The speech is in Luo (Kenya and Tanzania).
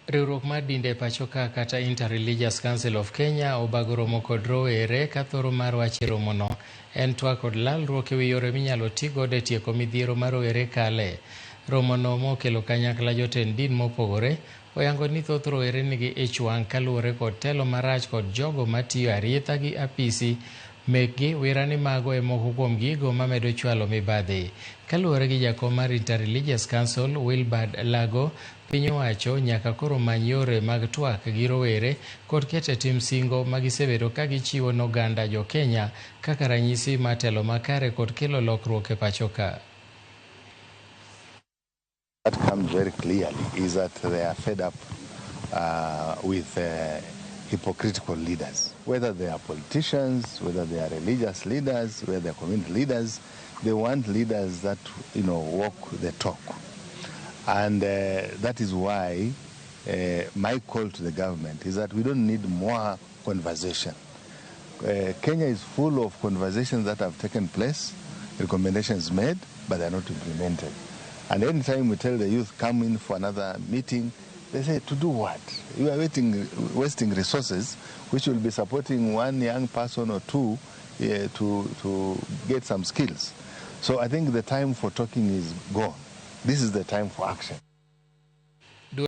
Riwruok mar dinde pachoka kata Inter-Religious Council of Kenya obago romo kod rowere ka thoro mar wach romono en twak kod lalruok ewi yore minyalo ti godo e tieko midhiero mar rowere kale. Romono mokelo kanyakla jotend din mopogore oyango ni thoth rowere nigi ich wang' kaluwore kod telo marach kod jogo matiyo arietha gi apisi mekgi wira ni mago e moko kuom gigo mamedo chwalo mibadhi. Kaluwore gi jakom mar Inter-Religious Council Wilbard Lago, piny owacho nyaka koro many yore mag twak gi rowere kod kete tim singo magisebedo ka gichiwo n'oganda jo Kenya kaka ranyisi mar telo makare kod kelo lokruok e pachoka. What comes very clearly is that they are fed up with hypocritical leaders. Whether they are politicians, whether they are religious leaders, whether they are community leaders, they want leaders that, walk the talk. And that is why my call to the government is that we don't need more conversation. Kenya is full of conversations that have taken place, recommendations made, but they are not implemented. And anytime we tell the youth, come in for another meeting, they say, to do what? You are wasting resources, which will be supporting one young person or two to get some skills. So I think the time for talking is gone. This is the time for action.